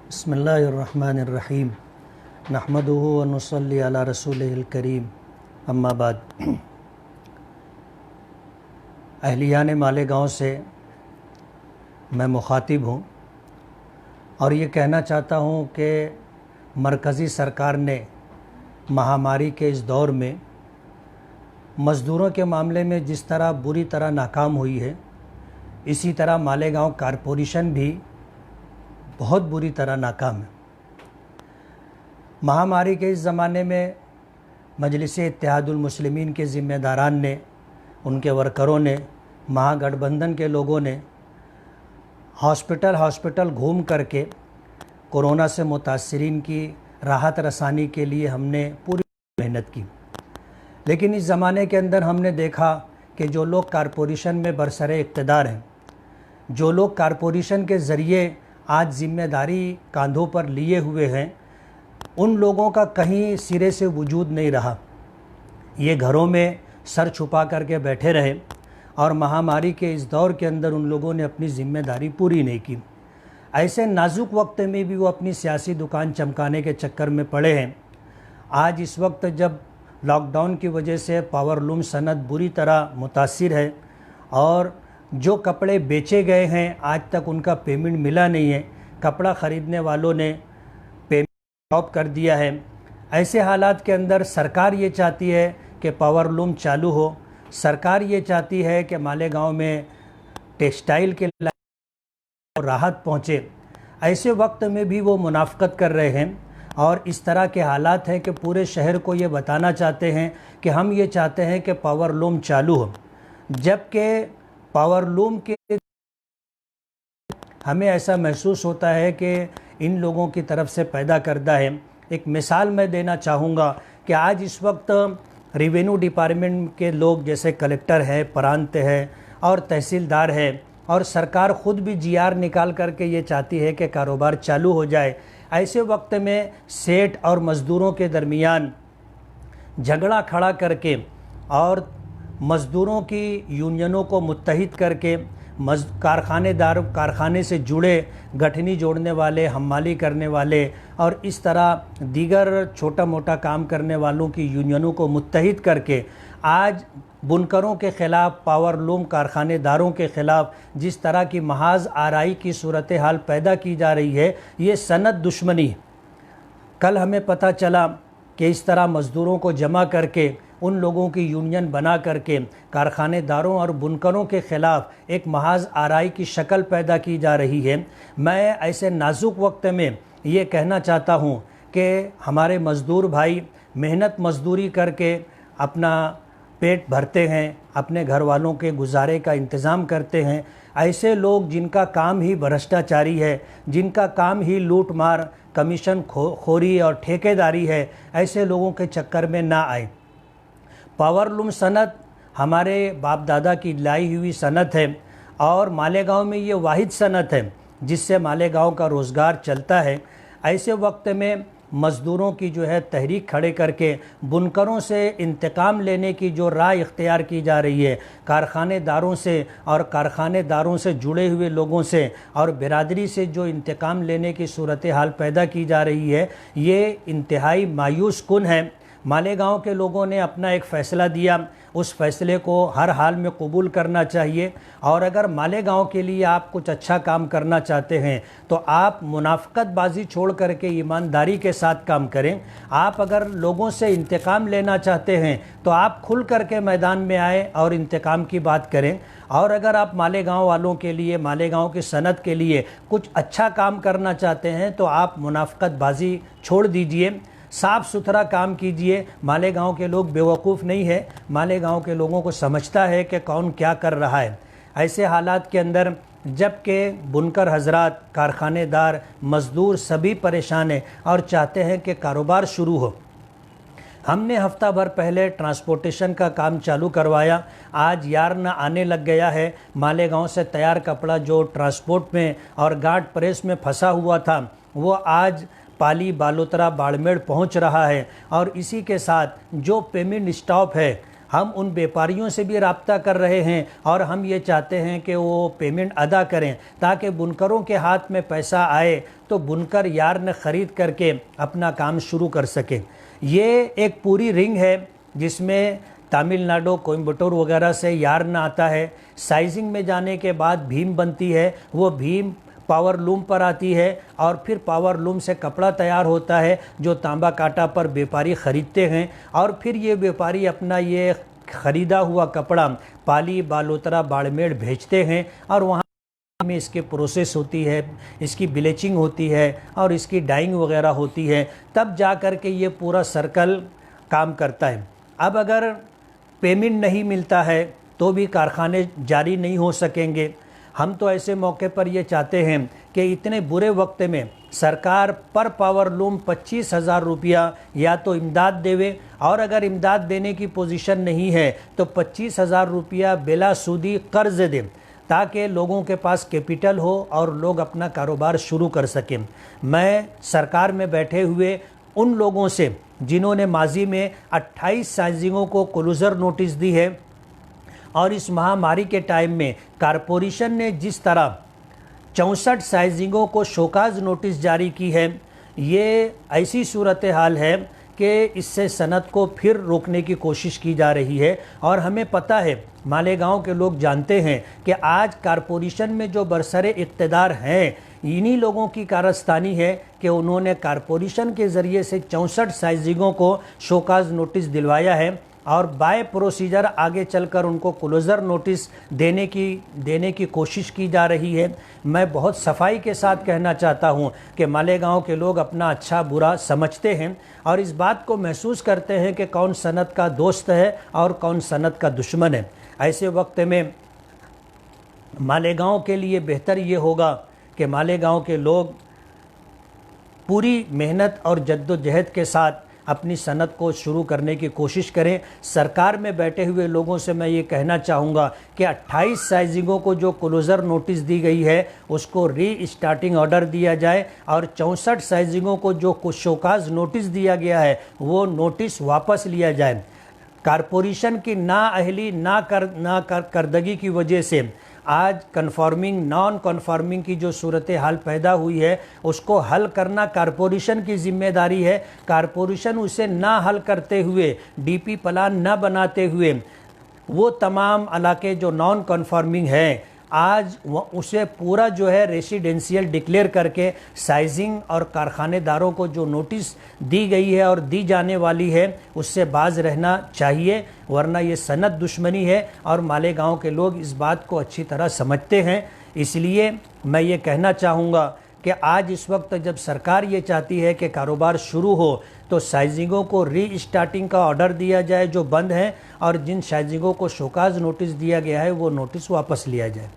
بسم اللہ الرحمن الرحیم نحمدہ ونصلی علی رسولہ الکریم اما بعد۔ اہلیان مالیگاؤں سے میں مخاطب ہوں اور یہ کہنا چاہتا ہوں کہ مرکزی سرکار نے مہاماری کے اس دور میں مزدوروں کے معاملے میں جس طرح بری طرح ناکام ہوئی ہے، اسی طرح مالیگاؤں کارپوریشن بھی بہت بری طرح ناکام ہے۔ مہاماری کے اس زمانے میں مجلس اتحاد المسلمین کے ذمہ داران نے، ان کے ورکروں نے، مہا گٹھ بندھن کے لوگوں نے ہاسپٹل گھوم کر کے کورونا سے متاثرین کی راحت رسانی کے لیے ہم نے پوری محنت کی، لیکن اس زمانے کے اندر ہم نے دیکھا کہ جو لوگ کارپوریشن میں برسر اقتدار ہیں، جو لوگ کارپوریشن کے ذریعے آج ذمہ داری کاندھوں پر لیے ہوئے ہیں، ان لوگوں کا کہیں سرے سے وجود نہیں رہا۔ یہ گھروں میں سر چھپا کر کے بیٹھے رہے اور مہاماری کے اس دور کے اندر ان لوگوں نے اپنی ذمہ داری پوری نہیں کی۔ ایسے نازک وقت میں بھی وہ اپنی سیاسی دکان چمکانے کے چکر میں پڑے ہیں۔ آج اس وقت جب لاک ڈاؤن کی وجہ سے پاور لوم صنعت بری طرح متاثر ہے اور جو کپڑے بیچے گئے ہیں آج تک ان کا پیمنٹ ملا نہیں ہے، کپڑا خریدنے والوں نے پیمنٹ اسٹاپ کر دیا ہے، ایسے حالات کے اندر سرکار یہ چاہتی ہے کہ پاور لوم چالو ہو، سرکار یہ چاہتی ہے کہ مالیگاؤں میں ٹیکسٹائل کے راحت پہنچے۔ ایسے وقت میں بھی وہ منافقت کر رہے ہیں اور اس طرح کے حالات ہیں کہ پورے شہر کو یہ بتانا چاہتے ہیں کہ ہم یہ چاہتے ہیں کہ پاور لوم چالو ہو، جبکہ پاور لوم کے ہمیں ایسا محسوس ہوتا ہے کہ ان لوگوں کی طرف سے پیدا کردہ ہے۔ ایک مثال میں دینا چاہوں گا کہ آج اس وقت ریونیو ڈپارٹمنٹ کے لوگ جیسے کلیکٹر ہے، پرانت ہے اور تحصیلدار ہے، اور سرکار خود بھی جی آر نکال کر کے یہ چاہتی ہے کہ کاروبار چالو ہو جائے۔ ایسے وقت میں سیٹ اور مزدوروں کے درمیان جھگڑا کھڑا کر کے اور مزدوروں کی یونینوں کو متحد کر کے کارخانے سے جڑے گٹھنی جوڑنے والے، حمالی کرنے والے اور اس طرح دیگر چھوٹا موٹا کام کرنے والوں کی یونینوں کو متحد کر کے آج بنکروں کے خلاف، پاور لوم کارخانے داروں کے خلاف جس طرح کی محاذ آرائی کی صورتحال پیدا کی جا رہی ہے، یہ صنعت دشمنی ہے۔ کل ہمیں پتہ چلا کہ اس طرح مزدوروں کو جمع کر کے ان لوگوں کی یونین بنا کر کے کارخانے داروں اور بنکروں کے خلاف ایک محاذ آرائی کی شکل پیدا کی جا رہی ہے۔ میں ایسے نازک وقت میں یہ کہنا چاہتا ہوں کہ ہمارے مزدور بھائی محنت مزدوری کر کے اپنا پیٹ بھرتے ہیں، اپنے گھر والوں کے گزارے کا انتظام کرتے ہیں۔ ایسے لوگ جن کا کام ہی بھرشٹاچاری ہے، جن کا کام ہی لوٹ مار، کمیشن خوری اور ٹھیکیداری ہے، ایسے لوگوں کے چکر میں نہ آئے۔ پاور لوم صنعت ہمارے باپ دادا کی لائی ہوئی صنعت ہے اور مالیگاؤں میں یہ واحد صنعت ہے جس سے مالیگاؤں کا روزگار چلتا ہے۔ ایسے وقت میں مزدوروں کی جو ہے تحریک کھڑے کر کے بنکروں سے انتقام لینے کی جو راہ اختیار کی جا رہی ہے، کارخانے داروں سے اور کارخانے داروں سے جڑے ہوئے لوگوں سے اور برادری سے جو انتقام لینے کی صورتحال پیدا کی جا رہی ہے، یہ انتہائی مایوس کن ہے۔ مالیگاؤں کے لوگوں نے اپنا ایک فیصلہ دیا، اس فیصلے کو ہر حال میں قبول کرنا چاہیے، اور اگر مالیگاؤں کے لیے آپ کچھ اچھا کام کرنا چاہتے ہیں تو آپ منافقت بازی چھوڑ کر کے ایمانداری کے ساتھ کام کریں۔ آپ اگر لوگوں سے انتقام لینا چاہتے ہیں تو آپ کھل کر کے میدان میں آئیں اور انتقام کی بات کریں، اور اگر آپ مالیگاؤں والوں کے لیے، مالیگاؤں کی صنعت کے لیے کچھ اچھا کام کرنا چاہتے ہیں تو آپ منافقت بازی چھوڑ دیجئے، صاف ستھرا کام کیجئے۔ مالیگاؤں کے لوگ بیوقوف نہیں ہیں، مالیگاؤں کے لوگوں کو سمجھتا ہے کہ کون کیا کر رہا ہے۔ ایسے حالات کے اندر جب کہ بنکر حضرات، کارخانے دار، مزدور سبھی پریشان ہیں اور چاہتے ہیں کہ کاروبار شروع ہو، ہم نے ہفتہ بھر پہلے ٹرانسپورٹیشن کا کام چالو کروایا۔ آج یار نہ آنے لگ گیا ہے۔ مالیگاؤں سے تیار کپڑا جو ٹرانسپورٹ میں اور گارڈ پریس میں پھنسا ہوا تھا، وہ آج پالی، بالوترا، باڑمیڑ پہنچ رہا ہے، اور اسی کے ساتھ جو پیمنٹ اسٹاپ ہے ہم ان بیپاریوں سے بھی رابطہ کر رہے ہیں اور ہم یہ چاہتے ہیں کہ وہ پیمنٹ ادا کریں تاکہ بنکروں کے ہاتھ میں پیسہ آئے تو بنکر یارن خرید کر کے اپنا کام شروع کر سکیں۔ یہ ایک پوری رنگ ہے جس میں تامل ناڈو، کوئمبٹور وغیرہ سے یارن آتا ہے، سائزنگ میں جانے کے بعد بھیم بنتی ہے، وہ بھیم پاور لوم پر آتی ہے اور پھر پاور لوم سے کپڑا تیار ہوتا ہے جو تانبا کاٹا پر بیپاری خریدتے ہیں، اور پھر یہ بیپاری اپنا یہ خریدا ہوا کپڑا پالی، بالوترا، باڑمیڑ بھیجتے ہیں، اور وہاں میں اس کے پروسیس ہوتی ہے، اس کی بلیچنگ ہوتی ہے اور اس کی ڈائنگ وغیرہ ہوتی ہے، تب جا کر کے یہ پورا سرکل کام کرتا ہے۔ اب اگر پیمنٹ نہیں ملتا ہے تو بھی کارخانے جاری نہیں ہو سکیں گے۔ ہم تو ایسے موقع پر یہ چاہتے ہیں کہ اتنے برے وقت میں سرکار پر پاور لوم 25,000 روپیہ یا تو امداد دے، اور اگر امداد دینے کی پوزیشن نہیں ہے تو 25,000 روپیہ بلا سودی قرض دے تاکہ لوگوں کے پاس کیپٹل ہو اور لوگ اپنا کاروبار شروع کر سکیں۔ میں سرکار میں بیٹھے ہوئے ان لوگوں سے جنہوں نے ماضی میں 28 سائزنگوں کو کلوزر نوٹس دی ہے، اور اس مہاماری کے ٹائم میں کارپوریشن نے جس طرح 64 سائزنگوں کو شوکاز نوٹس جاری کی ہے، یہ ایسی صورتحال ہے کہ اس سے صنعت کو پھر روکنے کی کوشش کی جا رہی ہے۔ اور ہمیں پتہ ہے، مالیگاؤں کے لوگ جانتے ہیں کہ آج کارپوریشن میں جو برسر اقتدار ہیں، انہی لوگوں کی کارستانی ہے کہ انہوں نے کارپوریشن کے ذریعے سے 64 سائزنگوں کو شوکاز نوٹس دلوایا ہے، اور بائی پروسیجر آگے چل کر ان کو کلوزر نوٹس دینے کی کوشش کی جا رہی ہے۔ میں بہت صفائی کے ساتھ کہنا چاہتا ہوں کہ مالیگاؤں کے لوگ اپنا اچھا برا سمجھتے ہیں اور اس بات کو محسوس کرتے ہیں کہ کون صنعت کا دوست ہے اور کون صنعت کا دشمن ہے۔ ایسے وقت میں مالیگاؤں کے لیے بہتر یہ ہوگا کہ مالیگاؤں کے لوگ پوری محنت اور جد و جہد کے ساتھ اپنی صنعت کو شروع کرنے کی کوشش کریں۔ سرکار میں بیٹھے ہوئے لوگوں سے میں یہ کہنا چاہوں گا کہ 28 سائزنگوں کو جو کلوزر نوٹس دی گئی ہے اس کو ری اسٹارٹنگ آرڈر دیا جائے، اور 64 سائزنگوں کو جو شوکاز نوٹس دیا گیا ہے وہ نوٹس واپس لیا جائے۔ کارپوریشن کی نااہلی، کارکردگی کی وجہ سے آج کنفارمنگ نان کنفارمنگ کی جو صورتحال پیدا ہوئی ہے اس کو حل کرنا کارپوریشن کی ذمہ داری ہے۔ کارپوریشن اسے نہ حل کرتے ہوئے، ڈی پی پلان نہ بناتے ہوئے، وہ تمام علاقے جو نان کنفارمنگ ہیں آج اسے پورا جو ہے ریسیڈنشیل ڈکلیئر کر کے سائزنگ اور کارخانے داروں کو جو نوٹس دی گئی ہے اور دی جانے والی ہے اس سے باز رہنا چاہیے، ورنہ یہ صنعت دشمنی ہے، اور مالیگاؤں کے لوگ اس بات کو اچھی طرح سمجھتے ہیں۔ اس لیے میں یہ کہنا چاہوں گا کہ آج اس وقت جب سرکار یہ چاہتی ہے کہ کاروبار شروع ہو تو سائزنگوں کو ری اسٹارٹنگ کا آرڈر دیا جائے جو بند ہیں، اور جن سائزنگوں کو شوکاز نوٹس دیا گیا ہے وہ نوٹس واپس لیا جائے۔